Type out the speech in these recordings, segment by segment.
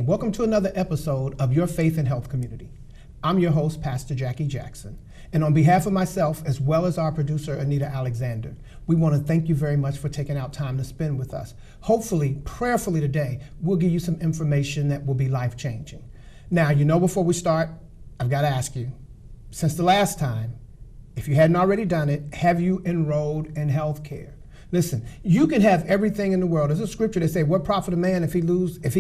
welcome to another episode of Your Faith and Health Community. I'm your host, Pastor Jackie Jackson, and on behalf of myself, as well as our producer, Anita Alexander, we want to thank you very much for taking out time to spend with us. Hopefully, prayerfully today, we'll give you some information that will be life-changing. Now, before we start, I've got to ask you, since the last time, if you hadn't already done it, have you enrolled in health care? Listen, you can have everything in the world. There's a scripture that says, what profit a man if he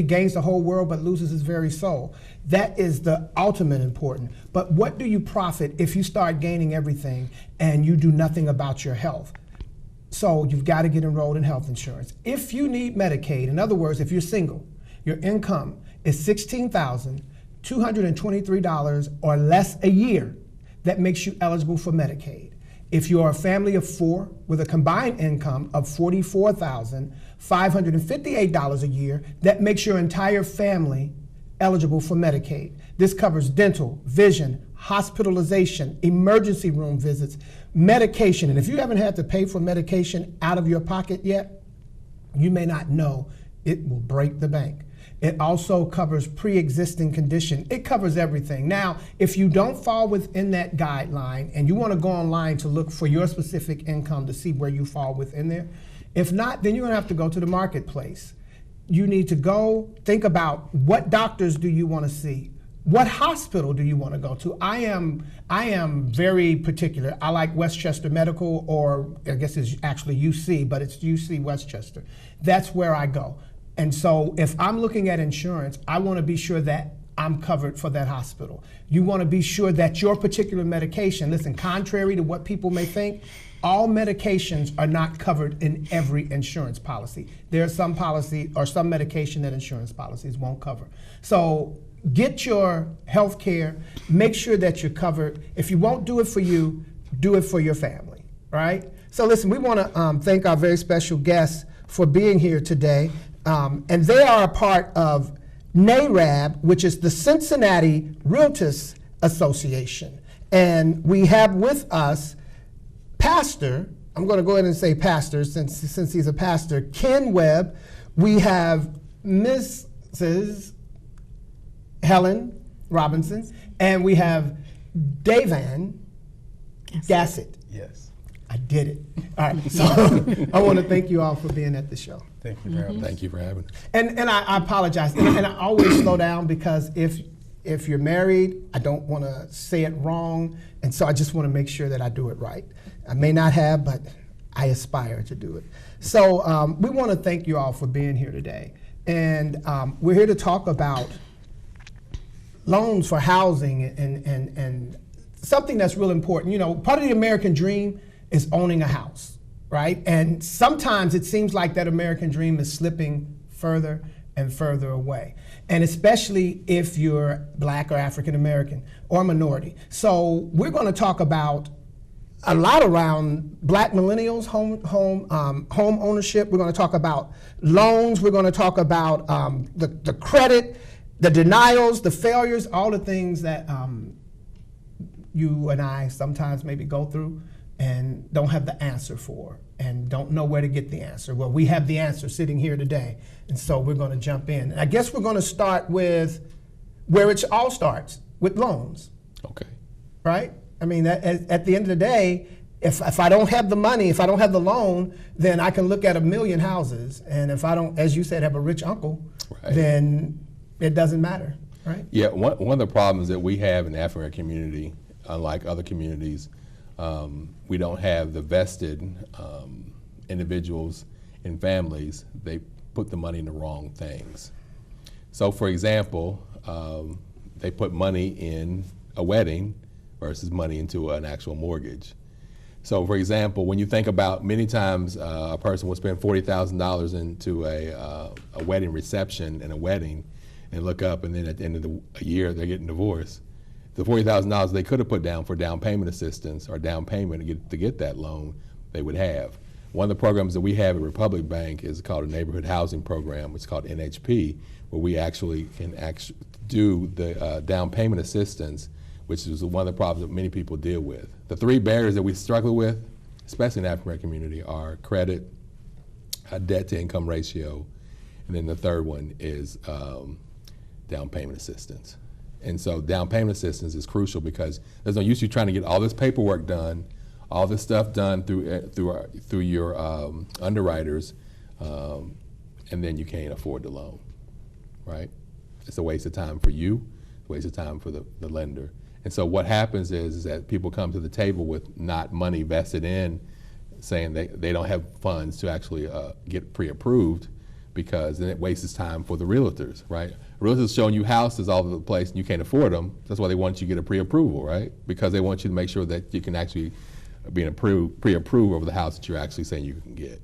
gains the whole world but loses his very soul? That is the ultimate important. But what do you profit if you start gaining everything and you do nothing about your health? So you've got to get enrolled in health insurance. If you need Medicaid, in other words, if you're single, your income is $16,223 or less a year, that makes you eligible for Medicaid. If you're a family of four with a combined income of $44,558 a year, that makes your entire family eligible for Medicaid. This covers dental, vision, hospitalization, emergency room visits, medication. And if you haven't had to pay for medication out of your pocket yet, you may not know it will break the bank. It also covers pre-existing condition. It covers everything. Now, if you don't fall within that guideline and you want to go online to look for your specific income to see where you fall within there, if not, then you're going to have to go to the marketplace. You need to go think about what doctors do you want to see? What hospital do you want to go to? I am very particular. I like Westchester Medical, or I guess it's actually UC, but it's UC Westchester. That's where I go. And so if I'm looking at insurance, I want to be sure that I'm covered for that hospital. You want to be sure that your particular medication, listen, contrary to what people may think, all medications are not covered in every insurance policy. There's some policy or some medication that insurance policies won't cover. So get your health care, make sure that you're covered. If you won't do it for you, do it for your family, right? So listen, we want to thank our very special guests for being here today. And they are a part of NARAB, which is the Cincinnati Realtors Association. And we have with us Pastor, I'm going to go ahead and say pastor since he's a pastor, Ken Webb. We have Mrs. Helen Robinson, and we have Davan Gassett. Yes. I did it. All right, so I want to thank you all for being at the show. Thank you for having us. Thank you for having us. And I apologize, and I always slow down because if you're married, I don't want to say it wrong, and so I just want to make sure that I do it right. I may not have, but I aspire to do it. So we want to thank you all for being here today, and we're here to talk about loans for housing and something that's real important. Part of the American dream is owning a house, right? And sometimes it seems like that American dream is slipping further and further away. And especially if you're Black or African American or minority. So we're going to talk about a lot around Black millennials, home ownership. We're going to talk about loans. We're going to talk about the credit, the denials, the failures, all the things that you and I sometimes maybe go through and don't have the answer for, and don't know where to get the answer. Well, we have the answer sitting here today, and so we're going to jump in. And I guess we're going to start with where it all starts, with loans. Okay. Right? I mean, at the end of the day, if I don't have the money, if I don't have the loan, then I can look at 1 million houses, and if I don't, as you said, have a rich uncle, Right. then it doesn't matter, right? Yeah, one of the problems that we have in the African community, unlike other communities, we don't have the vested individuals and families. They put the money in the wrong things. So for example, they put money in a wedding versus money into an actual mortgage. So for example, when you think about many times a person will spend $40,000 into a wedding reception and a wedding and look up, and then at the end of the year they're getting divorced. The $40,000 they could have put down for down payment assistance or down payment to get that loan, they would have. One of the programs that we have at Republic Bank is called a neighborhood housing program. It's called NHP, where we actually can do the down payment assistance, which is one of the problems that many people deal with. The three barriers that we struggle with, especially in the African American community, are credit, debt to income ratio, and then the third one is down payment assistance. And so down payment assistance is crucial because there's no use you trying to get all this paperwork done, all this stuff done through your underwriters, and then you can't afford the loan, right? It's a waste of time for you, a waste of time for the lender. And so what happens is that people come to the table with not money vested in, saying they don't have funds to actually get pre-approved, because then it wastes time for the realtors, right? Realtors showing you houses all over the place and you can't afford them. That's why they want you to get a pre-approval, right? Because they want you to make sure that you can actually be pre-approved over the house that you're actually saying you can get.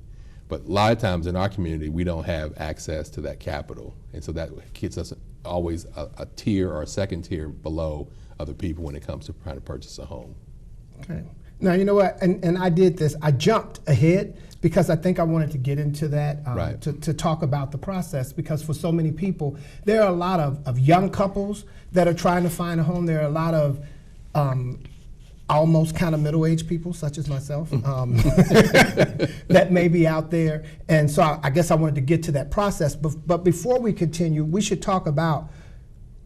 But a lot of times in our community, we don't have access to that capital. And so that gets us always a tier or a second tier below other people when it comes to trying to purchase a home. Okay. Now, you know what, and I did this, I jumped ahead because I think I wanted to get into that, Right. to talk about the process, because for so many people, there are a lot of young couples that are trying to find a home. There are a lot of almost kind of middle-aged people, such as myself, that may be out there. And so I guess I wanted to get to that process. But before we continue, we should talk about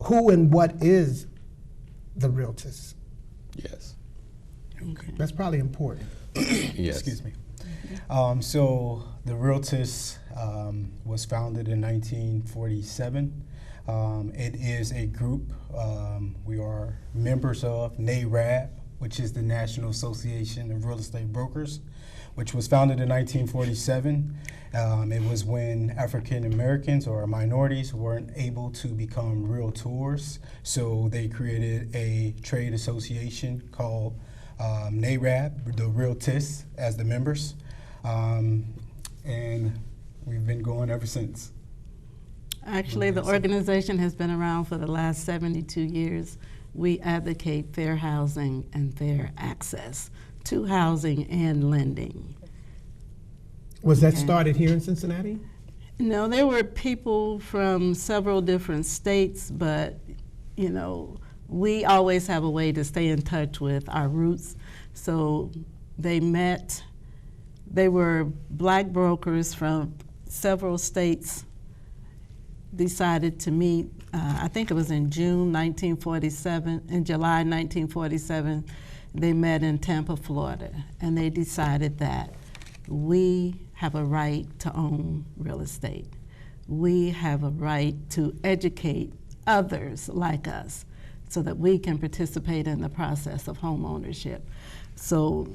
who and what is the Realtors. Yes. Okay. That's probably important. Yes. Excuse me. So the Realtors was founded in 1947. It is a group we are members of NARAB, which is the National Association of Real Estate Brokers, which was founded in 1947. It was when African Americans or minorities weren't able to become realtors, so they created a trade association called NARAB, the Realtors, as the members, and we've been going ever since. Actually, the organization has been around for the last 72 years. We advocate fair housing and fair access to housing and lending. Was that Okay. started here in Cincinnati? No, there were people from several different states, but you know, we always have a way to stay in touch with our roots. So they met, they were black brokers from several states, decided to meet, I think it was in June 1947, in July 1947, they met in Tampa, Florida, and they decided that we have a right to own real estate. We have a right to educate others like us so that we can participate in the process of home ownership. So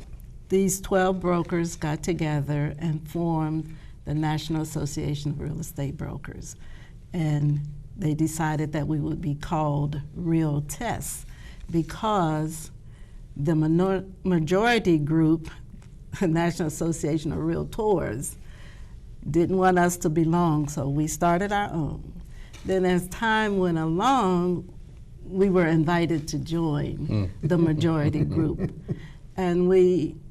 these 12 brokers got together and formed the National Association of Real Estate Brokers. And they decided that we would be called Realtors because the majority group, the National Association of Realtors, didn't want us to belong, so we started our own. Then as time went along, we were invited to join the majority group. And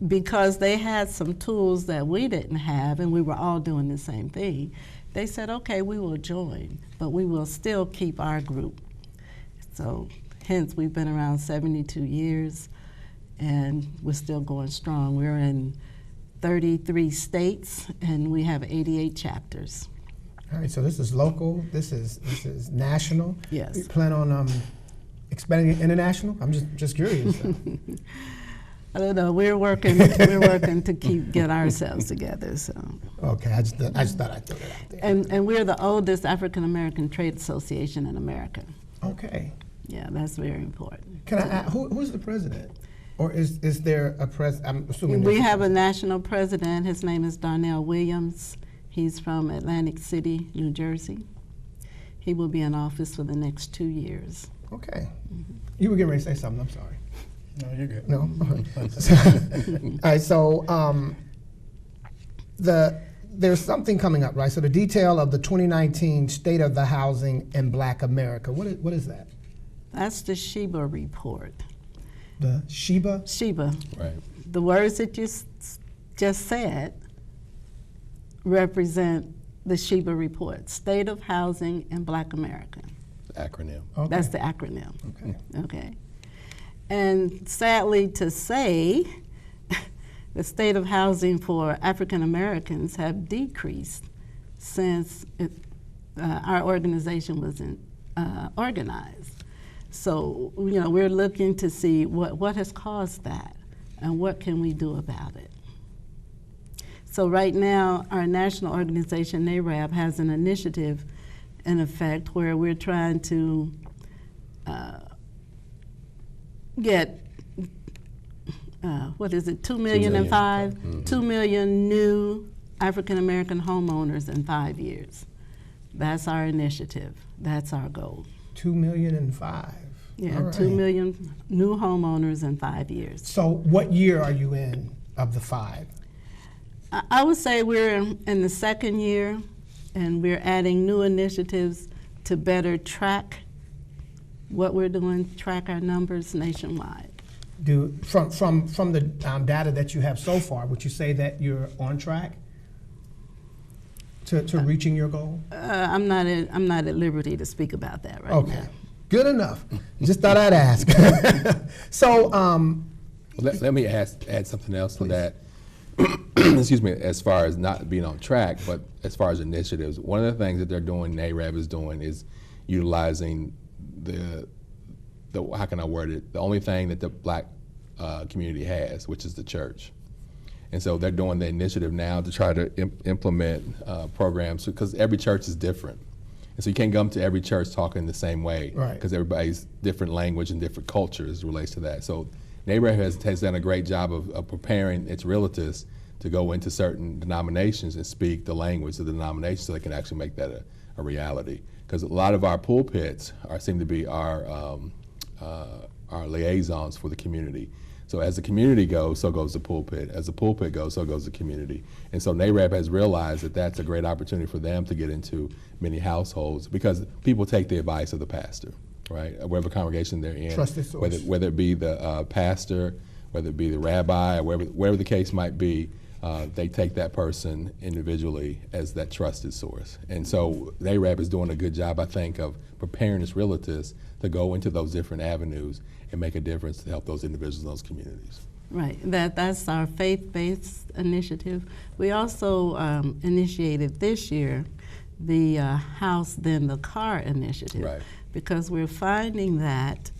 because they had some tools that we didn't have, and we were all doing the same thing, they said, okay, we will join, but we will still keep our group. So hence, we've been around 72 years, and we're still going strong. We're in 33 states, and we have 88 chapters. All right, so this is local, this is national. Yes. You plan on expanding it international? I'm just curious. I don't know. We're working to get ourselves together. So. Okay, I just thought I'd throw that out there. And we're the oldest African American trade association in America. Okay. Yeah, that's very important. Can I ask, who's the president? Or is there a president? I'm assuming We there's have a national president. His name is Darnell Williams. He's from Atlantic City, New Jersey. He will be in office for the next 2 years. Okay. You were getting ready to say something, I'm sorry. No, you're good. No? All right, so there's something coming up, right? So the detail of the 2019 State of the Housing in Black America, what is that? That's the Sheba report. The Sheba? Sheba. Right. The words that you just said represent the Sheba report, State of Housing in Black America. Acronym. Okay. That's the acronym. Okay. Okay. And sadly to say, the state of housing for African Americans have decreased since our organization was organized. So, you know, we're looking to see what has caused that and what can we do about it. So right now, our national organization, NARAB, has an initiative in effect where we're trying to get, 2 million and five? 2 million new African American homeowners in 5 years. That's our initiative. That's our goal. 2,000,005. Yeah, All right. 2 million new homeowners in 5 years. So what year are you in of the 5? I would say we're in the second year, and we're adding new initiatives to better track what we're doing, track our numbers nationwide. From the data that you have so far, would you say that you're on track to reaching your goal? I'm not at liberty to speak about that right Okay, now. good enough. Just thought I'd ask. So, Let me add something else to that. Excuse me, as far as not being on track, but as far as initiatives, one of the things that they're doing, NARAB is doing, is utilizing the how can I word it? The only thing that the black community has, which is the church. And so they're doing the initiative now to try to implement programs, because every church is different. And so you can't come to every church talking the same way, Right. because everybody's different language and different cultures relates to that. So NARAB has done a great job of preparing its realtors to go into certain denominations and speak the language of the denomination so they can actually make that a reality. Because a lot of our pulpits seem to be our liaisons for the community. So as the community goes, so goes the pulpit. As the pulpit goes, so goes the community. And so NARAB has realized that that's a great opportunity for them to get into many households, because people take the advice of the pastor, right? Whatever congregation they're in. Trusted source. Whether it be the pastor, whether it be the rabbi, or wherever the case might be, they take that person individually as that trusted source. And so NARAB is doing a good job, I think, of preparing its realtors to go into those different avenues and make a difference to help those individuals in those communities. Right, that's our faith-based initiative. We also initiated this year the House Then the Car initiative. Right. Because we're finding that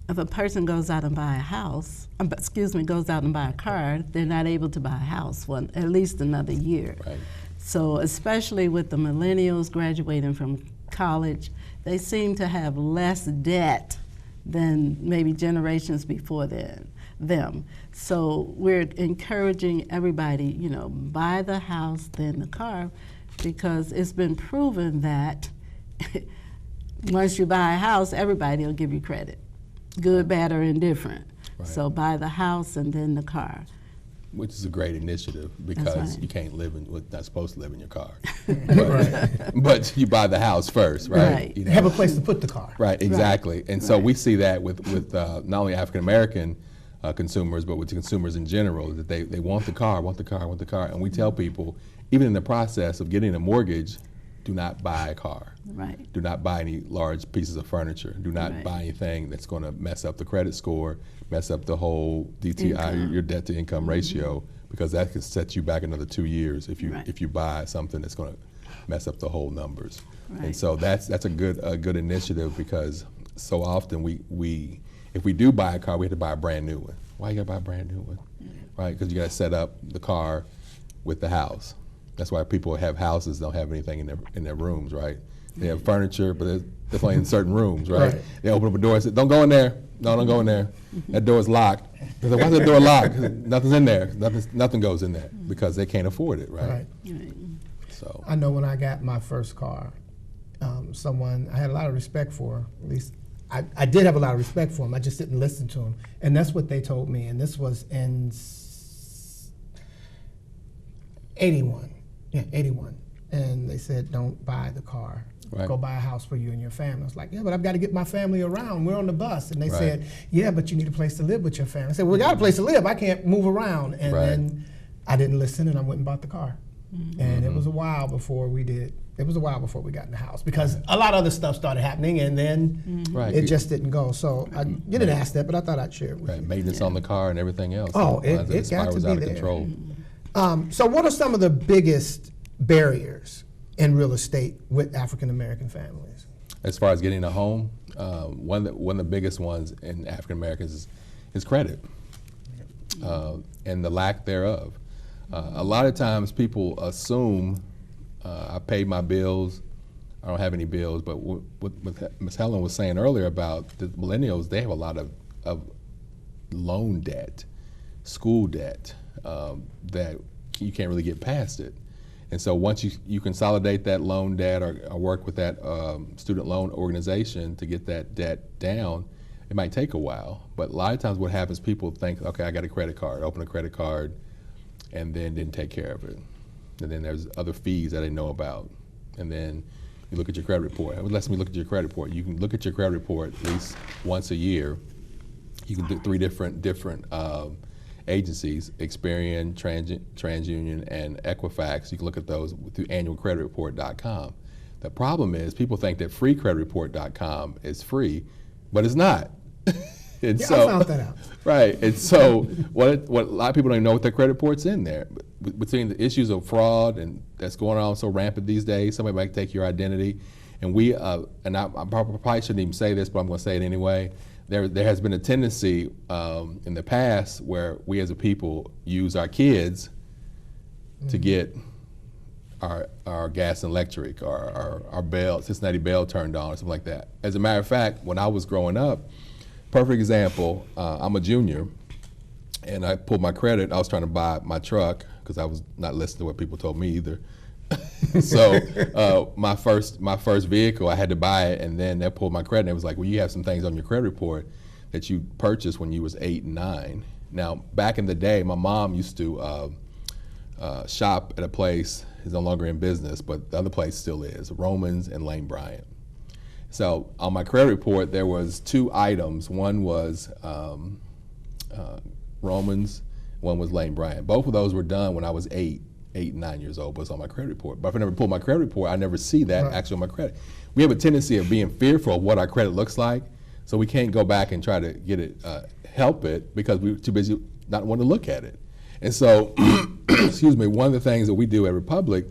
if a person goes out and buy a house, goes out and buy a car, they're not able to buy a house for at least another year. Right. So especially with the millennials graduating from college, they seem to have less debt than maybe generations before them. So we're encouraging everybody, you know, buy the house, then the car, because it's been proven that once you buy a house, everybody will give you credit, good, bad, or indifferent. Right. So buy the house and then the car. Which is a great initiative, because right. you can't not supposed to live in your car. but you buy the house first, right? Right. You know? have a place to put the car. Right, exactly. And so Right. we see that with not only African American consumers, but with the consumers in general, that they want the car, want the car, want the car. And we tell people, even in the process of getting a mortgage, do not buy a car. Right. Do not buy any large pieces of furniture. Do not Right. buy anything that's going to mess up the credit score, mess up the whole DTI, Income. your debt to income ratio, because that could set you back another 2 years if you Right. buy something that's going to mess up the whole numbers. Right. And so that's a good initiative, because so often we if we do buy a car, we have to buy a brand new one. Why you got to buy a brand new one? Right? Because you got to set up the car with the house. That's why people have houses, don't have anything in their rooms, right? They have furniture, but they're playing in certain rooms, right? Right. They open up a door and say, "Don't go in there. No, don't go in there. That door's locked." They're like, "Why's the door locked?" Nothing's in there. Nothing goes in there, because they can't afford it, right? Right. Right. So I know when I got my first car, someone I had a lot of respect for, at least I did have a lot of respect for him. I just didn't listen to him. And that's what they told me. And this was in 81. Yeah, 81. And they said, don't buy the car. Right. Go buy a house for you and your family. I was like, yeah, but I've got to get my family around. We're on the bus. And they Right. said, yeah, but you need a place to live with your family. I said, well, we got a place to live. I can't move around. And Right. then I didn't listen, and I went and bought the car. And it was a while before we did. It was a while before we got in the house, because a lot of other stuff started happening, and then Right. it just didn't go. So you didn't ask that, but I thought I'd share it with right, you. maintenance on the car and everything else. Oh, Otherwise it got to spirals be out of there. control. So what are some of the biggest barriers in real estate with African American families? as far as getting a home, one of the biggest ones in African Americans is credit and the lack thereof. A lot of times people assume I paid my bills, I don't have any bills, but what Ms. Helen was saying earlier about the millennials, they have a lot of loan debt, school debt, that you can't really get past it. And so once you consolidate that loan debt or work with that student loan organization to get that debt down, it might take a while. But a lot of times what happens, people think, okay, I got a credit card, open a credit card, and then didn't take care of it. And then there's other fees that they know about. And then you look at your credit report. It lets me look at your credit report. You can look at your credit report at least once a year. You can do 3 different agencies, Experian, TransUnion, and Equifax. You can look at those through annualcreditreport.com. The problem is people think that freecreditreport.com is free, but it's not. And Yeah, so, I found that out. Right, and so what a lot of people don't even know what their credit report's in there. Between the issues of fraud and that's going on so rampant these days, somebody might take your identity, and we and I probably shouldn't even say this, but I'm going to say it anyway. There has been a tendency in the past where we as a people use our kids to get our gas and electric or our bell, Cincinnati Bell turned on or something like that. As a matter of fact, when I was growing up, perfect example, I'm a junior and I pulled my credit. I was trying to buy my truck because I was not listening to what people told me either. So my first vehicle, I had to buy it, and then they pulled my credit. And it was like, well, you have some things on your credit report that you purchased when you was 8 and 9. Now, back in the day, my mom used to shop at a place, is no longer in business, but the other place still is, Romans and Lane Bryant. So on my credit report, there was 2 items. One was Romans, one was Lane Bryant. Both of those were done when I was 8 and 9 years old, but it's on my credit report. But if I never pull my credit report, I never see that actually on my credit. We have a tendency of being fearful of what our credit looks like, so we can't go back and try to get it, help it, because we're too busy not wanting to look at it. And so, excuse me, one of the things that we do at Republic,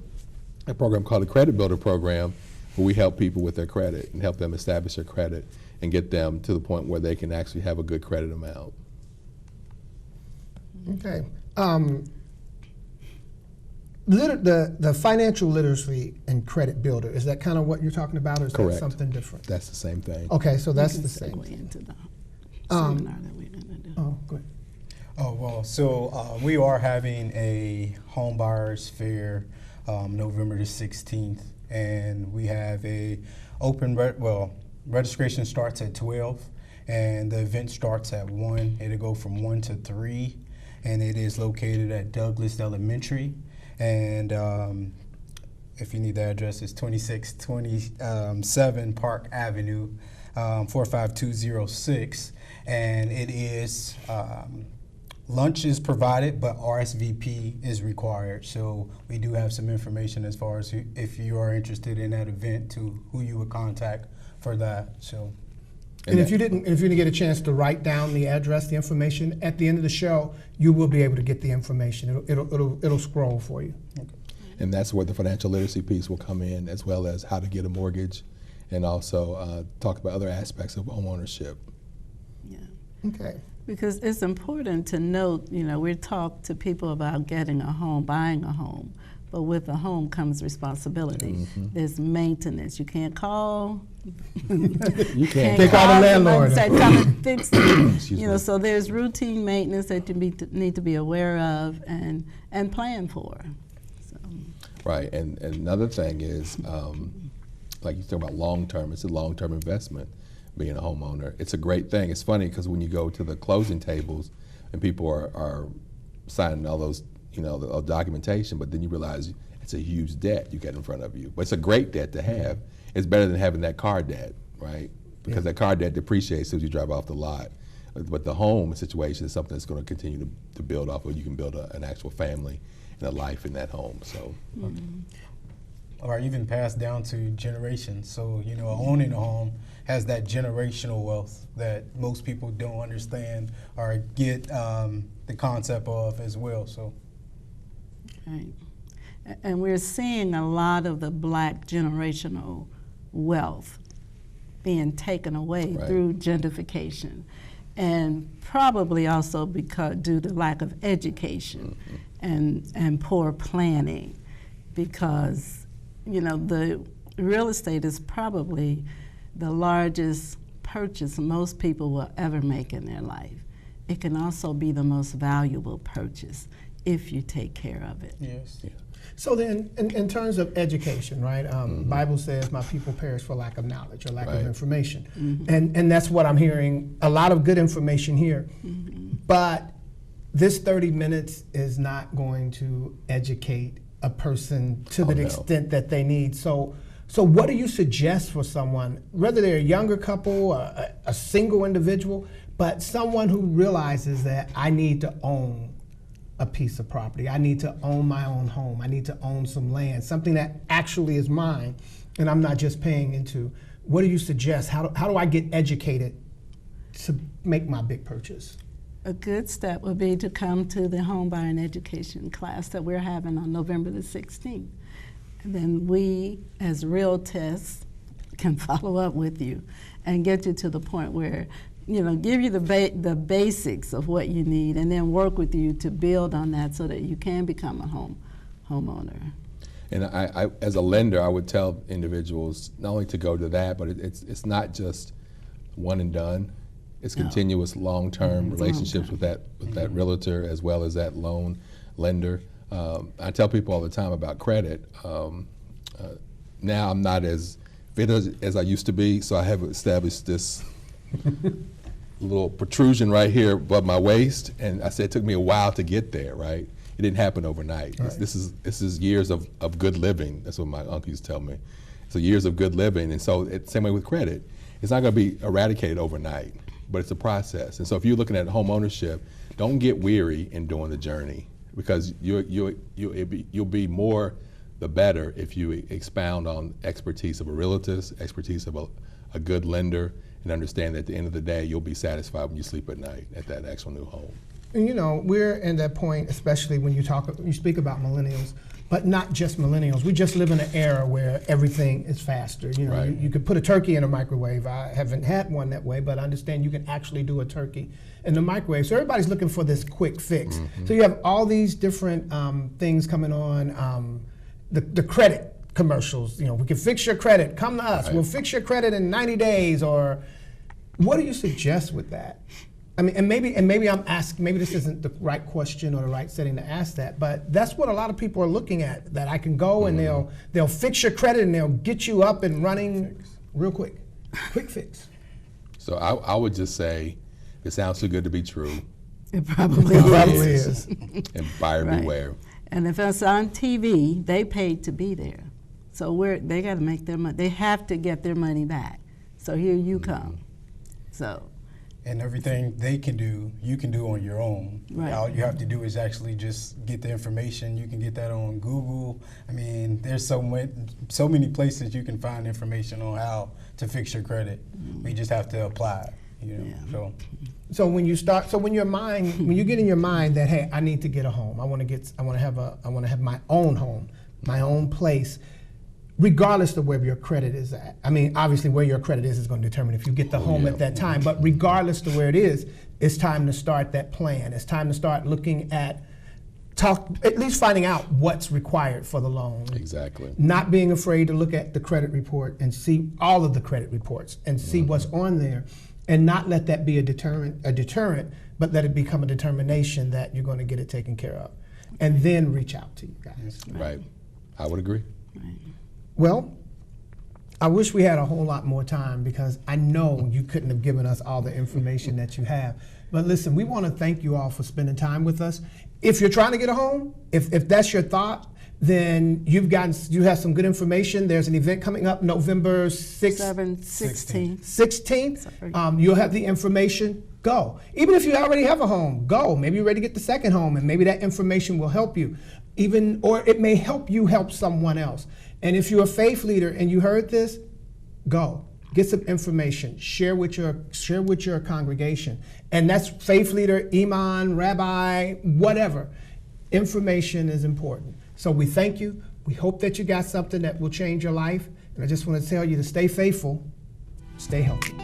a program called the Credit Builder Program, where we help people with their credit and help them establish their credit and get them to the point where they can actually have a good credit amount. Okay. The financial literacy and credit builder, is that kind of what you're talking about, or is Correct. that something different? That's the same thing. Okay, so that's We the can same. segue into the Um, seminar that we're going to do. Oh, good. Oh, well, so we are having a home buyers fair November the 16th, and we have a open, registration starts at 12, and the event starts at 1. It'll go from 1 to 3, and it is located at Douglas Elementary. And if you need the address, it's 2627 Park Avenue, 45206. And it is, lunch is provided, but RSVP is required. So we do have some information as far as if you are interested in that event, to who you would contact for that. So. And if you didn't get a chance to write down the address, the information, at the end of the show, you will be able to get the information. It'll scroll for you. Okay. And that's where the financial literacy piece will come in, as well as how to get a mortgage, and also talk about other aspects of homeownership. Yeah. Okay. Because it's important to note, we talk to people about getting a home, buying a home, but with a home comes responsibility. Mm-hmm. There's maintenance. You can't call. You can't They call the call landlord. somebody and say, come and fix it. Excuse me. So there's routine maintenance that you need to be aware of and plan for. So, Right, and another thing is, like you talk about long-term, it's a long-term investment, being a homeowner. It's a great thing. It's funny because when you go to the closing tables and people are signing all those, the documentation, but then you realize it's a huge debt you get in front of you. But it's a great debt to have. It's better than having that car debt, right? Because that car debt depreciates as soon as you drive off the lot. But the home situation is something that's going to continue to build off of. You can build an actual family and a life in that home. So, Or even passed down to generations. So, owning a home has that generational wealth that most people don't understand or get the concept of as well. So, right. And we're seeing a lot of the black generational wealth being taken away Right. through gentrification, and probably also because due to lack of education and poor planning, because the real estate is probably the largest purchase most people will ever make in their life. It can also be the most valuable purchase if you take care of it. Yes. Yeah. So then, in terms of education, right? Bible says, "My people perish for lack of knowledge or lack of Right. information," and that's what I'm hearing. A lot of good information here, but this 30 minutes is not going to educate a person to the no. extent that they need. So what do you suggest for someone, whether they're a younger couple, a single individual, but someone who realizes that I need to own a piece of property. I need to own my own home. I need to own some land, something that actually is mine, and I'm not just paying into. What do you suggest? How do I get educated to make my big purchase? A good step would be to come to the home buying education class that we're having on November the 16th. And then we, as realtors, can follow up with you and get you to the point where, give you the basics of what you need, and then work with you to build on that so that you can become a homeowner. And I, as a lender, I would tell individuals not only to go to that, but it's not just one and done. It's No. continuous long-term It's relationships with that realtor as well as that loan lender. I tell people all the time about credit. Now I'm not as fit as I used to be, so I have established this little protrusion right here above my waist, and I said it took me a while to get there. Right, it didn't happen overnight. Right. This is years of good living. That's what my uncle used to tell me. So years of good living, and so it's the same way with credit. It's not going to be eradicated overnight, but it's a process. And so if you're looking at home ownership, don't get weary in doing the journey, because you'll be more the better if you expound on expertise of a realtor, expertise of a good lender, and understand that at the end of the day, you'll be satisfied when you sleep at night at that actual new home. And we're in that point, especially when you speak about millennials, but not just millennials. We just live in an era where everything is faster. Right. You could put a turkey in a microwave. I haven't had one that way, but I understand you can actually do a turkey in the microwave. So everybody's looking for this quick fix. So you have all these different things coming on. The credit commercials, we can fix your credit. Come to us. Right. We'll fix your credit in 90 days. Or what do you suggest with that? I mean, and maybe I'm asking, maybe this isn't the right question or the right setting to ask that, but that's what a lot of people are looking at, that I can go and they'll fix your credit and they'll get you up and running real quick. Quick fix. So I would just say, it sounds too good to be true, It probably It is. probably is. and buyer Right. beware. And if it's on TV, they paid to be there. So they got to make their money. They have to get their money back. So here you come. So, And everything they can do, you can do on your own. Right. All you have to do is actually just get the information. You can get that on Google. I mean, there's so many places you can find information on how to fix your credit. We just have to apply. Yeah. So when you get in your mind that, hey, I need to get a home. I want to have my own home, my own place, regardless of where your credit is at. I mean, obviously where your credit is going to determine if you get the home yeah. at that time, but regardless of where it is, it's time to start that plan. It's time to start looking at at least finding out what's required for the loan. Exactly. Not being afraid to look at the credit report and see all of the credit reports and see what's on there, and not let that be a deterrent, but let it become a determination that you're going to get it taken care of, and then reach out to you guys. Right. I would agree. right. Well, I wish we had a whole lot more time, because I know you couldn't have given us all the information that you have. But listen, we want to thank you all for spending time with us. If you're trying to get a home, if that's your thought, then you have some good information. There's an event coming up November 6th, 16. 16th. Sorry. You'll have the information. Go. Even if you already have a home, go. Maybe you're ready to get the second home, and maybe that information will help you. Or it may help you help someone else. And if you're a faith leader and you heard this, go. Get some information. Share with your congregation. And that's faith leader, imam, rabbi, whatever. Information is important. So we thank you. We hope that you got something that will change your life. And I just want to tell you to stay faithful Stay healthy.